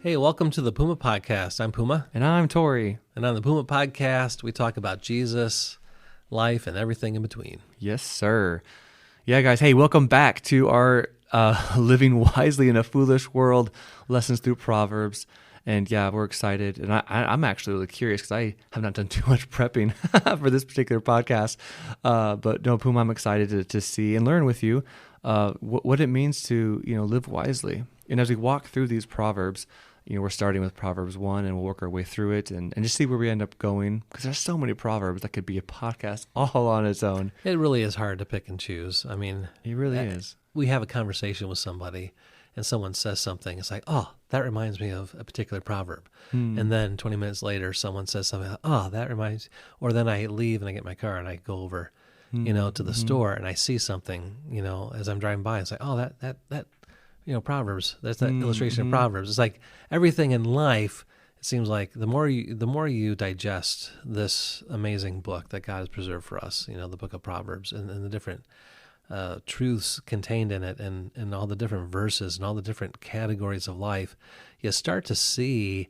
Hey, welcome to the Puma Podcast. I'm Puma. And I'm Tory. And on the Puma Podcast, we talk about Jesus, life, and everything in between. Yes, sir. Yeah, guys. Hey, welcome back to our Living Wisely in a Foolish World lessons through Proverbs. And yeah, we're excited. And I'm actually really curious because I have not done too much prepping for this particular podcast. But no, Puma, I'm excited to see and learn with you what it means to, live wisely. And as we walk through these Proverbs, we're starting with Proverbs 1 and we'll work our way through it and just see where we end up going because there's so many Proverbs that could be a podcast all on its own. It really is hard to pick and choose. I mean, it really is. We have a conversation with somebody and someone says something. It's like, oh, that reminds me of a particular proverb. And then 20 minutes later, someone says something, oh, that reminds, or then I leave and I get my car and I go over, to the store and I see something, as I'm driving by. It's like, oh, that Proverbs. That's that illustration of Proverbs. It's like everything in life. It seems like the more you digest this amazing book that God has preserved for us, the book of Proverbs, and the different truths contained in it, and all the different verses and all the different categories of life, you start to see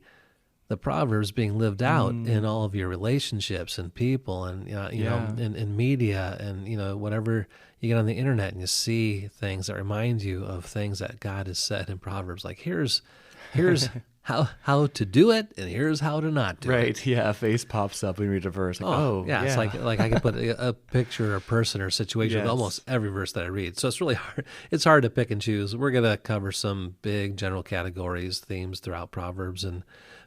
the Proverbs being lived out in all of your relationships and people, and in media, and whatever you get on the internet, and you see things that remind you of things that God has said in Proverbs. Like here's how to do it, and here's how to not do it. Right? Yeah, a face pops up when you read a verse. Like, yeah. It's like I could put a picture, or a person, or a situation with almost every verse that I read. So it's really hard. It's hard to pick and choose. We're gonna cover some big general categories, themes throughout Proverbs, and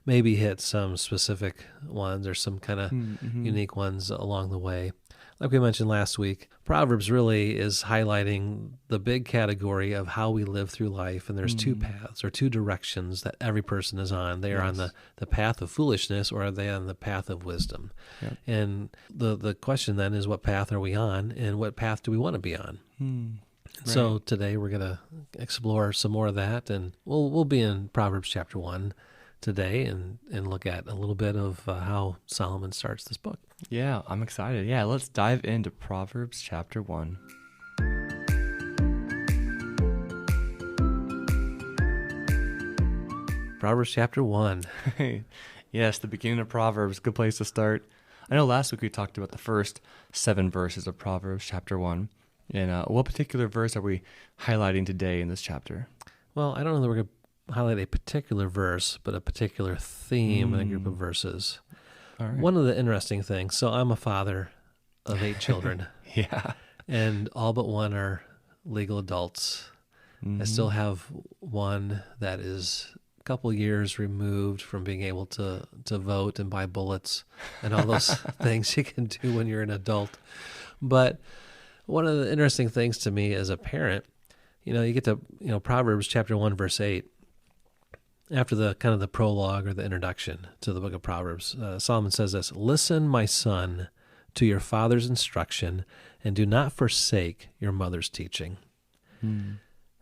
maybe hit some specific ones or some kind of unique ones along the way. Like we mentioned last week, Proverbs really is highlighting the big category of how we live through life, and there's two paths or two directions that every person is on. They are on the path of foolishness, or are they on the path of wisdom? Yep. And the question then is, what path are we on, and what path do we want to be on? Right. So today we're going to explore some more of that, and we'll be in Proverbs chapter 1 today and look at a little bit of how Solomon starts this book. Yeah, I'm excited. Yeah, let's dive into Proverbs chapter 1. Proverbs chapter 1. Yes, the beginning of Proverbs, good place to start. I know last week we talked about the first 7 verses of Proverbs chapter 1. And what particular verse are we highlighting today in this chapter? Well, I don't know that we're going to highlight a particular verse, but a particular theme in a group of verses. All right. One of the interesting things, so I'm a father of 8 children. Yeah. And all but one are legal adults. I still have one that is a couple years removed from being able to vote and buy bullets and all those things you can do when you're an adult. But one of the interesting things to me as a parent, you get to, Proverbs chapter 1, verse 8. After the kind of the prologue or the introduction to the book of Proverbs, Solomon says this: "Listen, my son, to your father's instruction, and do not forsake your mother's teaching."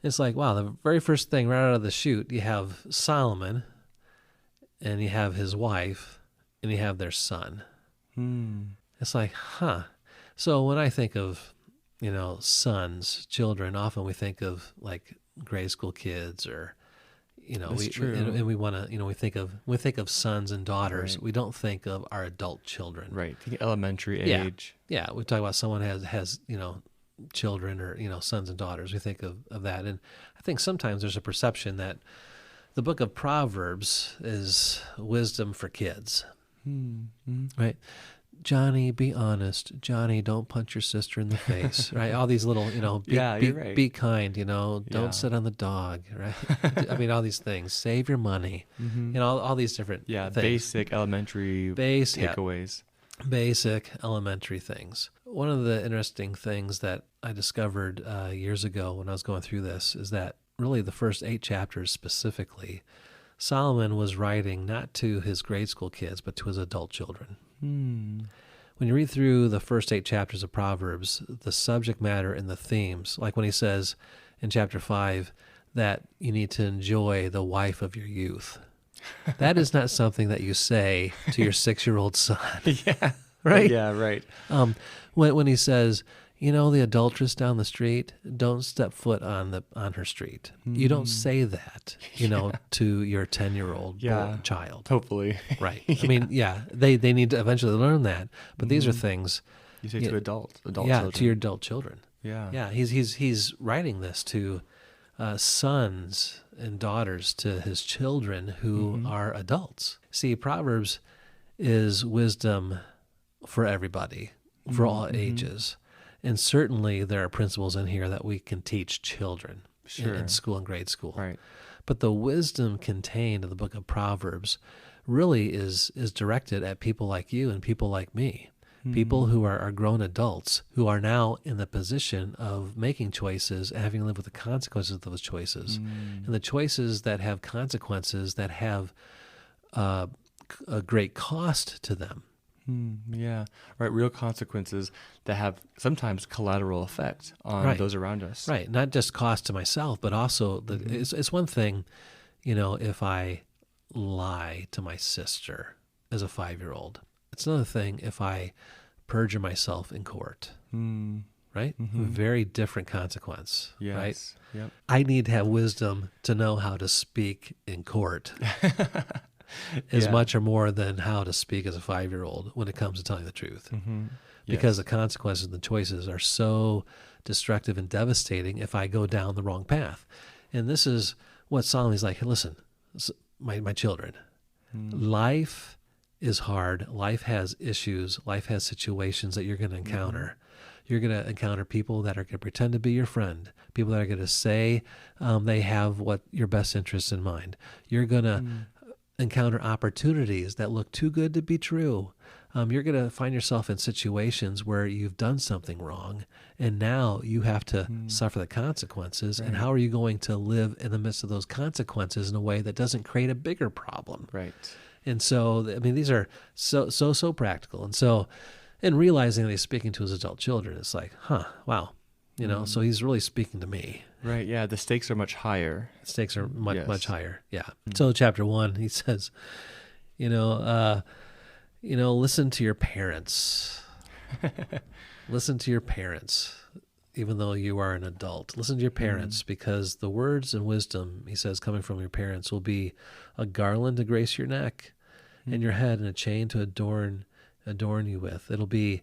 It's like, wow, the very first thing right out of the chute, you have Solomon, and you have his wife, and you have their son. It's like, huh. So when I think of, sons, children, often we think of like grade school kids, or we want to, we think of sons and daughters. Right. We don't think of our adult children. Right. The elementary age. Yeah. We talk about someone has children, or, sons and daughters. We think of that. And I think sometimes there's a perception that the book of Proverbs is wisdom for kids. Right. Johnny, be honest. Johnny, don't punch your sister in the face, right? All these little, be kind, don't sit on the dog, right? I mean, all these things. Save your money, all these different things. Basic elementary takeaways. Basic elementary things. One of the interesting things that I discovered years ago when I was going through this is that really the first 8 chapters specifically, Solomon was writing not to his grade school kids, but to his adult children. When you read through the first 8 chapters of Proverbs, the subject matter and the themes, like when he says in chapter 5 that you need to enjoy the wife of your youth, that is not something that you say to your 6-year-old son. Yeah. Right? Yeah, right. When he says, the adulteress down the street, don't step foot on her street. You don't say that, to your 10-year-old child. Hopefully. Right. I mean, they need to eventually learn that. But these are things you say to adult children. Yeah, to your adult children. Yeah. Yeah, he's writing this to sons and daughters to his children who are adults. See, Proverbs is wisdom for everybody, for all ages. And certainly there are principles in here that we can teach children in school and grade school. Right. But the wisdom contained in the book of Proverbs really is directed at people like you and people like me. People who are grown adults who are now in the position of making choices and having to live with the consequences of those choices. And the choices that have consequences that have a great cost to them. Yeah, right. Real consequences that have sometimes collateral effect on those around us. Right. Not just cost to myself, but also it's one thing, if I lie to my sister as a 5-year-old. It's another thing if I perjure myself in court, right? Very different consequence, right? Yep. I need to have wisdom to know how to speak in court as much or more than how to speak as a 5-year-old when it comes to telling the truth. Because the consequences and the choices are so destructive and devastating if I go down the wrong path. And this is what Solomon's like, hey, listen, my children, life is hard. Life has issues. Life has situations that you're going to encounter. You're going to encounter people that are going to pretend to be your friend, people that are going to say they have what your best interests in mind. You're going to encounter opportunities that look too good to be true. You're going to find yourself in situations where you've done something wrong, and now you have to suffer the consequences. Right. And how are you going to live in the midst of those consequences in a way that doesn't create a bigger problem? Right. And so, I mean, these are so practical. And so, in realizing that he's speaking to his adult children, it's like, wow, so he's really speaking to me. Right, yeah, the stakes are much higher. The stakes are much higher, yeah. So chapter 1, he says, listen to your parents. Listen to your parents, even though you are an adult. Listen to your parents, because the words and wisdom, he says, coming from your parents will be a garland to grace your neck and your head, and a chain to adorn you with. It'll be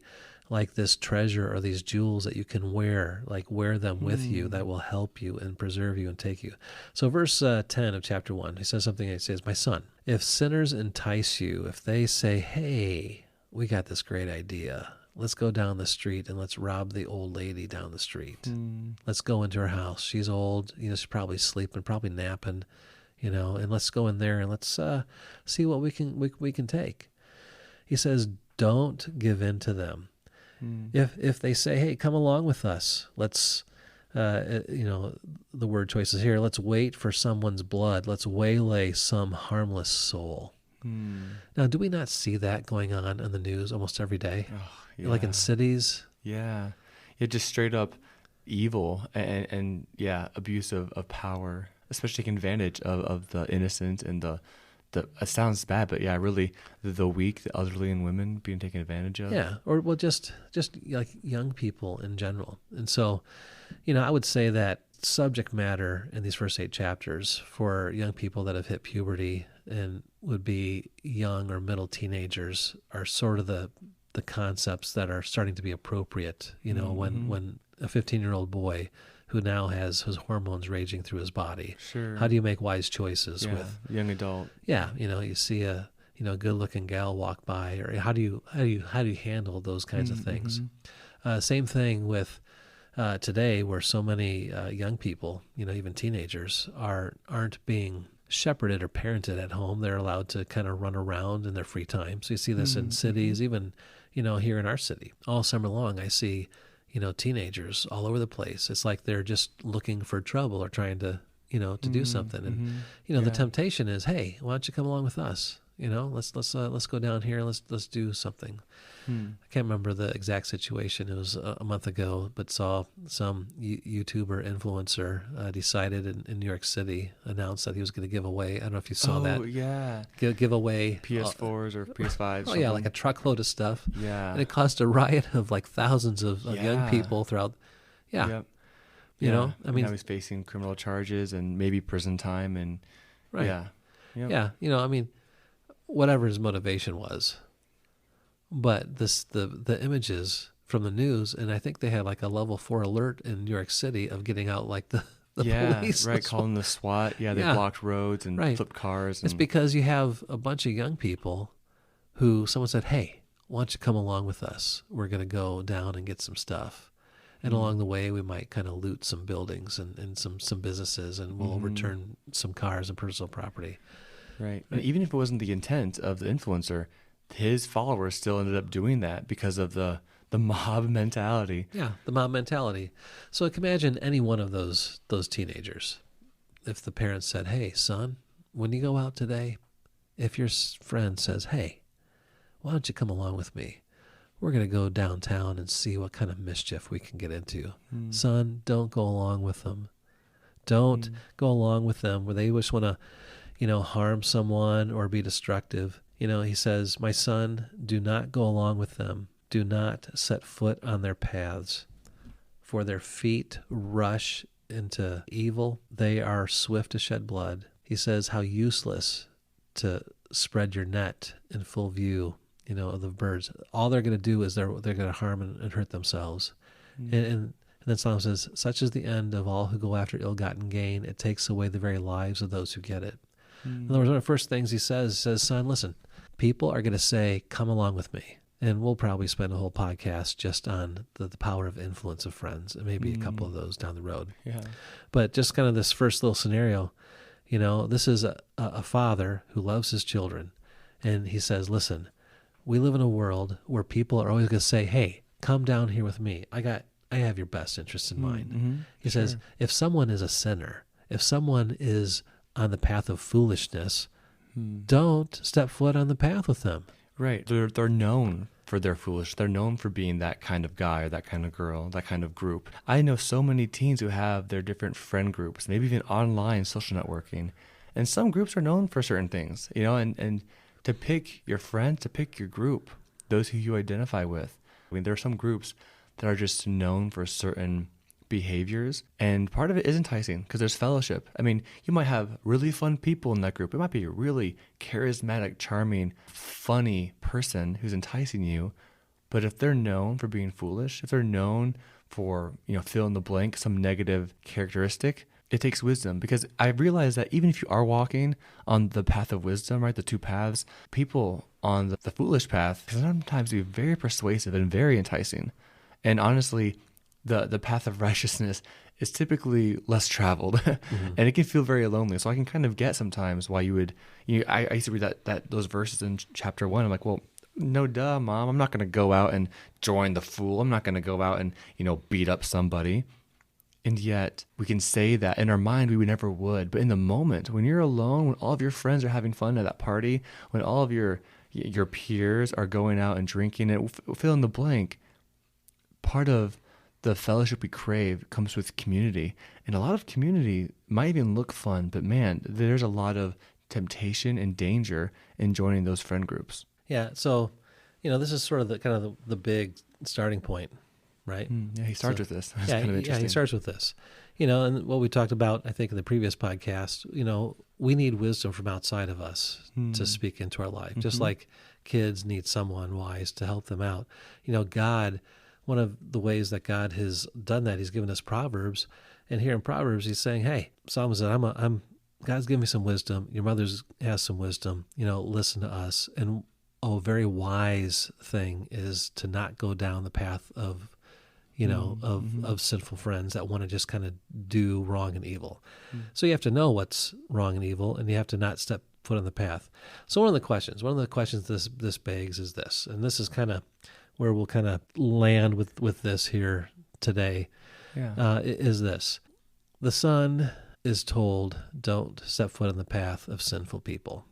like this treasure or these jewels that you can wear, like wear them with you, that will help you and preserve you and take you. So verse 10 of chapter 1, he says something, he says, my son, if sinners entice you, if they say, hey, we got this great idea, let's go down the street and let's rob the old lady down the street. Let's go into her house. She's old, she's probably sleeping, probably napping, and let's go in there and let's see what we can take. He says, don't give in to them. If they say, hey, come along with us, let's, the word choices here, let's wait for someone's blood, let's waylay some harmless soul. Now, do we not see that going on in the news almost every day? Like in cities? Yeah, just straight up evil and abuse of power, especially taking advantage of the innocent and the it sounds bad, but really the weak, the elderly, and women being taken advantage of. Yeah, or just like young people in general. And so, I would say that subject matter in these first 8 chapters for young people that have hit puberty and would be young or middle teenagers are sort of the concepts that are starting to be appropriate. When a 15-year-old boy who now has his hormones raging through his body. Sure. How do you make wise choices with young adult? Yeah, you see a good-looking gal walk by, or how do you handle those kinds of things? Same thing with today, where so many young people, even teenagers, aren't being shepherded or parented at home. They're allowed to kind of run around in their free time. So you see this in cities, even here in our city. All summer long, I see teenagers all over the place. It's like they're just looking for trouble or trying to, to do something. And, the temptation is, hey, why don't you come along with us? let's go down here. Let's do something. I can't remember the exact situation. It was a month ago, but saw some YouTuber influencer decided in New York City, announced that he was going to give away. I don't know if you saw that. Oh yeah. Give away PS4s or PS5s. Oh yeah, like a truckload of stuff. Yeah. And it caused a riot of like thousands of young people throughout. Yeah. Yep. You know, I mean, now he's facing criminal charges and maybe prison time, and right. Yeah. Yep. Yeah. You know, I mean, whatever his motivation was. But the images from the news, and I think they had like a level 4 alert in New York City of getting out like the police. Right, calling the SWAT. Yeah, they blocked roads and flipped cars. It's because you have a bunch of young people who someone said, hey, why don't you come along with us? We're going to go down and get some stuff. And along the way, we might kind of loot some buildings and some businesses, and we'll return some cars and personal property. Right. And even if it wasn't the intent of the influencer, his followers still ended up doing that because of the mob mentality. Yeah, the mob mentality. So I can imagine any one of those teenagers, if the parents said, hey, son, when you go out today, if your friend says, hey, why don't you come along with me? We're going to go downtown and see what kind of mischief we can get into. Son, don't go along with them. Don't go along with them where they just want to, harm someone or be destructive. He says, my son, do not go along with them. Do not set foot on their paths, for their feet rush into evil. They are swift to shed blood. He says, how useless to spread your net in full view, of the birds. All they're going to do is they're going to harm and hurt themselves. And then Solomon says, such is the end of all who go after ill-gotten gain. It takes away the very lives of those who get it. In other words, one of the first things he says, son, listen, people are going to say, come along with me. And we'll probably spend a whole podcast just on the power of influence of friends, and maybe a couple of those down the road. Yeah. But just kind of this first little scenario, this is a father who loves his children. And he says, listen, we live in a world where people are always going to say, hey, come down here with me. I have your best interests in mind. He says, if someone is a sinner, if someone is on the path of foolishness, don't step foot on the path with them. Right. They're known for their foolish. They're known for being that kind of guy or that kind of girl, that kind of group. I know so many teens who have their different friend groups, maybe even online social networking. And some groups are known for certain things, and to pick your friends, to pick your group, those who you identify with. I mean, there are some groups that are just known for certain behaviors, and part of it is enticing because there's fellowship. I mean, you might have really fun people in that group. It might be a really charismatic, charming, funny person who's enticing you, but if they're known for being foolish, if they're known for, fill in the blank, some negative characteristic, it takes wisdom, because I realize that even if you are walking on the path of wisdom, right, the two paths, people on the foolish path can sometimes be very persuasive and very enticing. And honestly, the path of righteousness is typically less traveled, and it can feel very lonely. So I can kind of get sometimes why you would. I used to read those verses in chapter 1. I'm like, well, no, duh, Mom. I'm not going to go out and join the fool. I'm not going to go out and beat up somebody. And yet we can say that in our mind we never would. But in the moment, when you're alone, when all of your friends are having fun at that party, when all of your peers are going out and drinking, and fill in the blank, part of the fellowship we crave comes with community. And a lot of community might even look fun, but man, there's a lot of temptation and danger in joining those friend groups. Yeah. So, this is sort of the big starting point, right? Yeah, he starts with this. That's kind of interesting. Yeah, he starts with this. And what we talked about, I think, in the previous podcast, we need wisdom from outside of us to speak into our life, just like kids need someone wise to help them out. God, one of the ways that God has done that, he's given us Proverbs. And here in Proverbs, he's saying, hey, Solomon said, God's given me some wisdom. Your mother has some wisdom. Listen to us. And a very wise thing is to not go down the path of sinful friends that want to just kind of do wrong and evil. So you have to know what's wrong and evil, and you have to not step foot on the path. So one of the questions this begs is this, and this is kind of where we'll kind of land with this here today, is this. The son is told, don't step foot on the path of sinful people.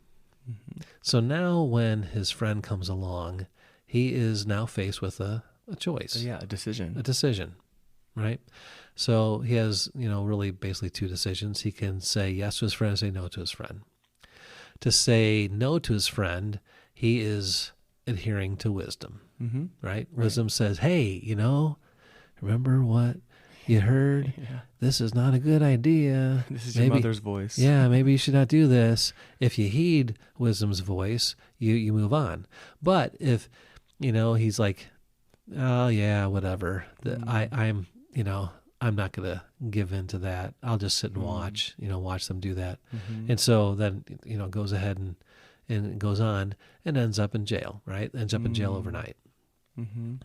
So now when his friend comes along, he is now faced with a choice. Yeah, a decision. A decision, right? So he has, really basically two decisions. He can say yes to his friend or say no to his friend. To say no to his friend, he is adhering to wisdom, right? Wisdom says, hey, remember what you heard? Yeah. This is not a good idea. This is your mother's voice. Yeah, maybe you should not do this. If you heed wisdom's voice, you move on. But if, he's like, oh yeah, whatever. I'm not going to give in to that. I'll just sit and watch them do that. And so then, goes ahead and goes on and ends up in jail, right? Ends up in jail overnight.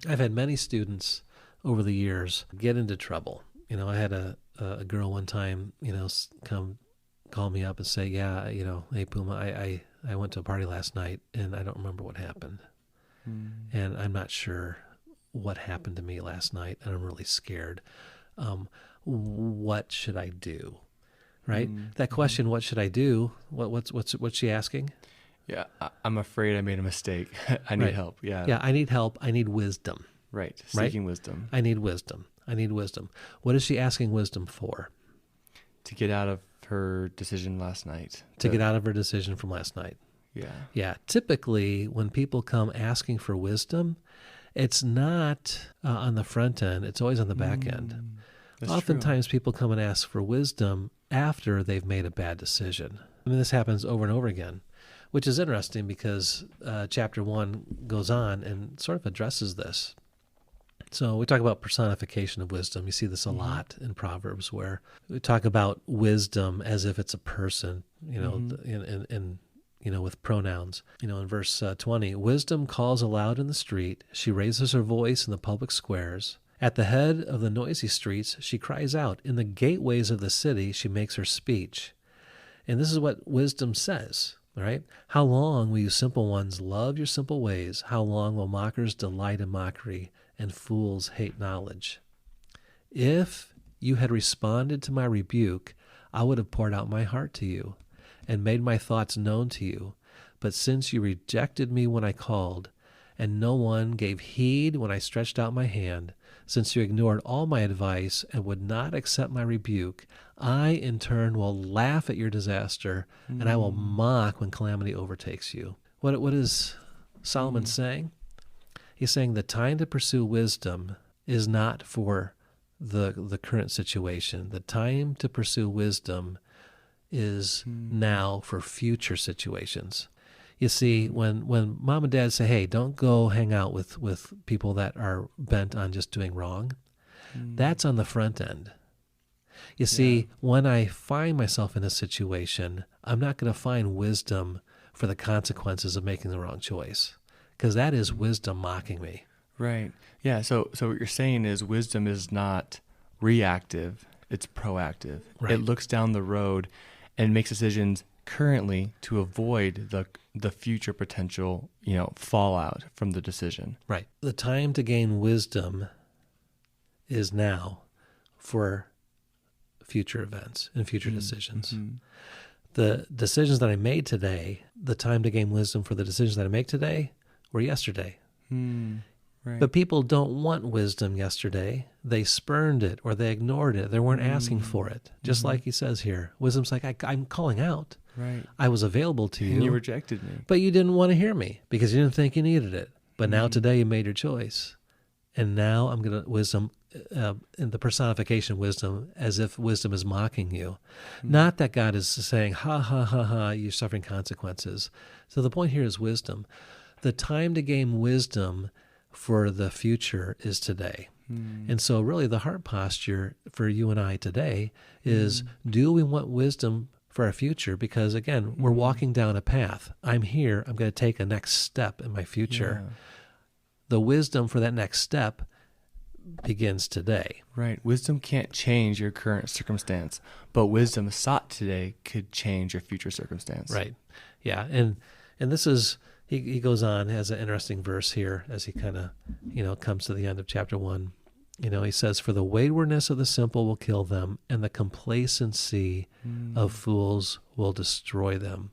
I've had many students over the years get into trouble. I had a girl one time, come call me up and say, yeah, hey Puma, I went to a party last night and I don't remember what happened. And I'm not sure what happened to me last night and I'm really scared. What should I do? Right? That question, what should I do? What's she asking? Yeah, I'm afraid I made a mistake. I need help. Yeah. Yeah, I need help. I need wisdom. Right. Seeking wisdom. I need wisdom. What is she asking wisdom for? To get out of her decision last night. To get out of her decision from last night. Yeah. Yeah. Typically, when people come asking for wisdom, it's not on the front end. It's always on the back end. Oftentimes, people come and ask for wisdom after they've made a bad decision. I mean, this happens over and over again, which is interesting because chapter 1 goes on and sort of addresses this. So we talk about personification of wisdom. You see this a lot in Proverbs where we talk about wisdom as if it's a person, with pronouns. In verse 20, wisdom calls aloud in the street. She raises her voice in the public squares. At the head of the noisy streets, she cries out. In the gateways of the city, she makes her speech. And this is what wisdom says, right? How long will you simple ones love your simple ways? How long will mockers delight in mockery and fools hate knowledge? If you had responded to my rebuke, I would have poured out my heart to you and made my thoughts known to you. But since you rejected me when I called, and no one gave heed when I stretched out my hand, since you ignored all my advice and would not accept my rebuke, I in turn will laugh at your disaster, and I will mock when calamity overtakes you. What is Solomon saying? He's saying the time to pursue wisdom is not for the current situation. The time to pursue wisdom is now for future situations. You see, when mom and dad say, hey, don't go hang out with people that are bent on just doing wrong, that's on the front end. You see, when I find myself in a situation, I'm not going to find wisdom for the consequences of making the wrong choice, because that is wisdom mocking me. Right. Yeah. So what you're saying is wisdom is not reactive, it's proactive. Right. It looks down the road and makes decisions currently to avoid the future potential, fallout from the decision. Right. The time to gain wisdom is now for future events and future decisions. The decisions that I made today, the time to gain wisdom for the decisions that I make today were yesterday. Right. But people don't want wisdom yesterday. They spurned it or they ignored it. They weren't asking for it. Just like he says here. Wisdom's like, I'm calling out. Right. I was available to you. And you rejected me. But you didn't want to hear me because you didn't think you needed it. But now today you made your choice. And now I'm going to wisdom, in the personification of wisdom, as if wisdom is mocking you. Not that God is saying, ha, ha, ha, ha, you're suffering consequences. So the point here is wisdom. The time to gain wisdom for the future is today. And so really the heart posture for you and I today is, do we want wisdom for our future? Because again, we're walking down a path. I'm here. I'm going to take a next step in my future. Yeah. The wisdom for that next step begins today. Right. Wisdom can't change your current circumstance, but wisdom sought today could change your future circumstance. Right. Yeah. And this is, he goes on, has an interesting verse here as he kind of, comes to the end of chapter 1. He says, for the waywardness of the simple will kill them, and the complacency of fools will destroy them.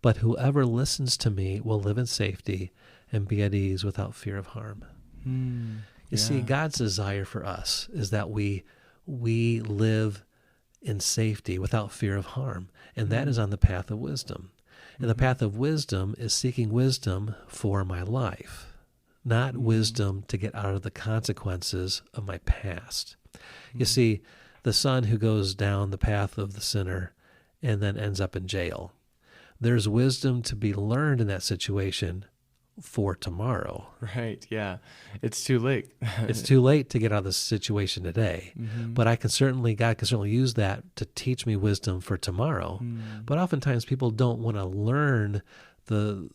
but whoever listens to me will live in safety and be at ease without fear of harm. You see, God's desire for us is that we live in safety without fear of harm, and that is on the path of wisdom. And the path of wisdom is seeking wisdom for my life, not wisdom to get out of the consequences of my past. You see, the son who goes down the path of the sinner and then ends up in jail, there's wisdom to be learned in that situation for tomorrow. Right, yeah. It's too late. It's too late to get out of this situation today. But God can certainly use that to teach me wisdom for tomorrow. But oftentimes people don't want to learn the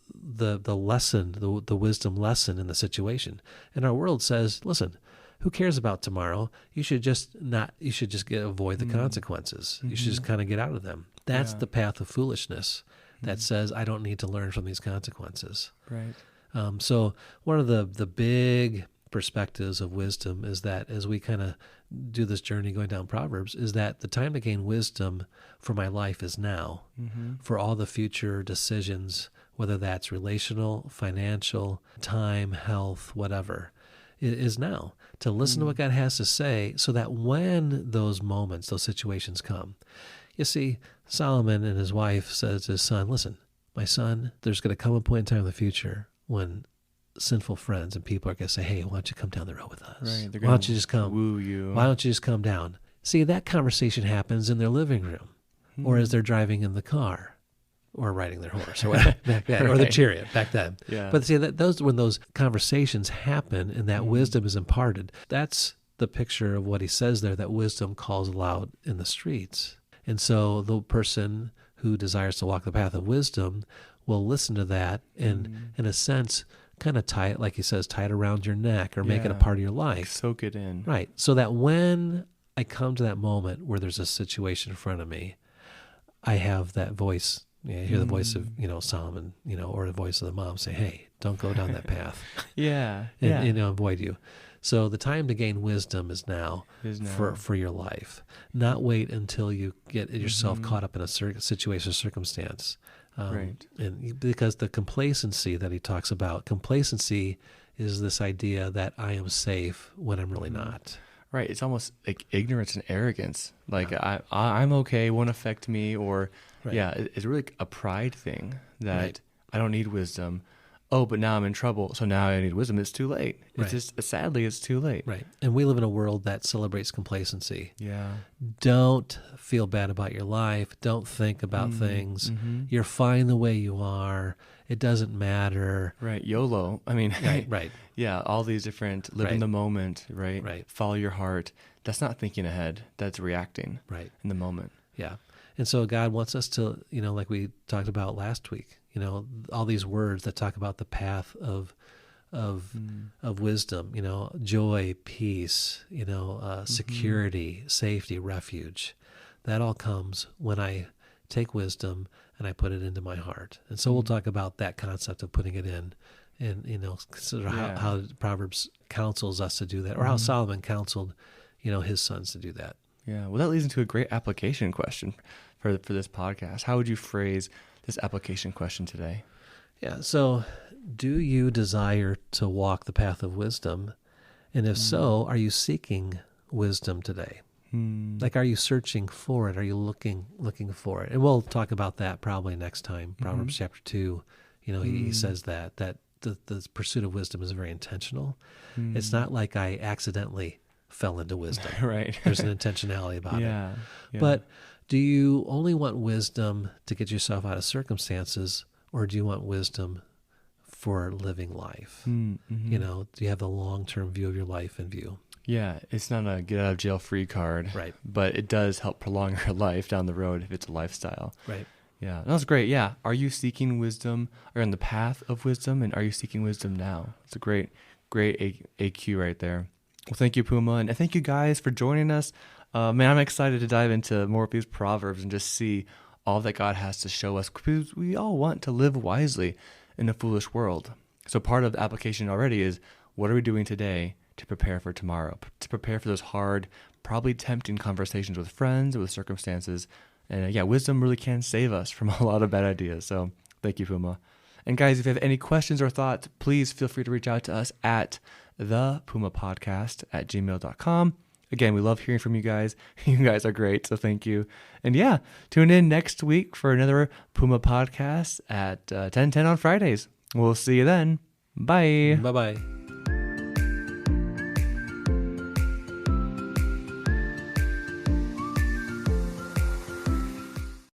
lesson, the wisdom lesson in the situation. And our world says, listen, who cares about tomorrow? You should just avoid the consequences. You should just kind of get out of them. That's the path of foolishness that says I don't need to learn from these consequences. Right. So one of the big perspectives of wisdom is that as we kind of do this journey going down Proverbs, is that the time to gain wisdom for my life is now, for all the future decisions, whether that's relational, financial, time, health, whatever. It is now to listen to what God has to say so that when those moments, those situations come. You see, Solomon and his wife says to his son, listen, my son, there's going to come a point in time in the future when sinful friends and people are going to say, hey, why don't you come down the road with us? Right, why don't you just come? Woo you. Why don't you just come down? See, that conversation happens in their living room or as they're driving in the car or riding their horse or whatever, back then, or the chariot back then. Yeah. But see, when those conversations happen and that wisdom is imparted, that's the picture of what he says there, that wisdom calls aloud in the streets. And so the person who desires to walk the path of wisdom will listen to that and, in a sense, kind of tie it, like he says, tie it around your neck or make it a part of your life. Soak it in. Right. So that when I come to that moment where there's a situation in front of me, I have that voice. Yeah, you hear the voice of, Solomon, or the voice of the mom say, hey, don't go down that path. And avoid you. So the time to gain wisdom is now, for your life. Not wait until you get yourself caught up in a situation or circumstance. Right. And because the complacency that he talks about, complacency is this idea that I am safe when I'm really not. Right. It's almost like ignorance and arrogance. Like I'm okay, it won't affect me. Or it's really a pride thing that I don't need wisdom. Oh, but now I'm in trouble, so now I need wisdom. It's too late. It's just, sadly, it's too late. Right. And we live in a world that celebrates complacency. Yeah. Don't feel bad about your life. Don't think about things. You're fine the way you are. It doesn't matter. Right. YOLO. I mean, right. Yeah, all these different, live in the moment, right? Right. Follow your heart. That's not thinking ahead. That's reacting in the moment. Yeah. And so God wants us to, like we talked about last week, all these words that talk about the path of wisdom, joy, peace, security, safety, refuge. That all comes when I take wisdom and I put it into my heart. And so we'll talk about that concept of putting it in and, sort of how Proverbs counsels us to do that, or how Solomon counseled, his sons to do that. Yeah. Well, that leads into a great application question for this podcast. How would you phrase this application question today? Yeah. So do you desire to walk the path of wisdom? And if so, are you seeking wisdom today? Like, are you searching for it? Are you looking for it? And we'll talk about that probably next time. Proverbs chapter 2, he says that the pursuit of wisdom is very intentional. It's not like I accidentally fell into wisdom. Right. There's an intentionality about it. Yeah. But do you only want wisdom to get yourself out of circumstances, or do you want wisdom for living life? Do you have the long-term view of your life in view? Yeah, it's not a get out of jail free card, right? But it does help prolong your life down the road if it's a lifestyle, right? Yeah, that was great. Yeah, are you seeking wisdom? Are you on the path of wisdom, and are you seeking wisdom now? It's a great AQ right there. Well, thank you, Puma, and thank you guys for joining us. Man, I'm excited to dive into more of these proverbs and just see all that God has to show us, because we all want to live wisely in a foolish world. So part of the application already is, what are we doing today to prepare for tomorrow, to prepare for those hard, probably tempting conversations with friends, with circumstances. And wisdom really can save us from a lot of bad ideas. So Thank you, Puma. And guys, if you have any questions or thoughts, please feel free to reach out to us at thepumapodcast@gmail.com. Again, we love hearing from you guys. You guys are great, so thank you. And yeah, tune in next week for another Puma Podcast at 10:10 on Fridays. We'll see you then. Bye. Bye-bye.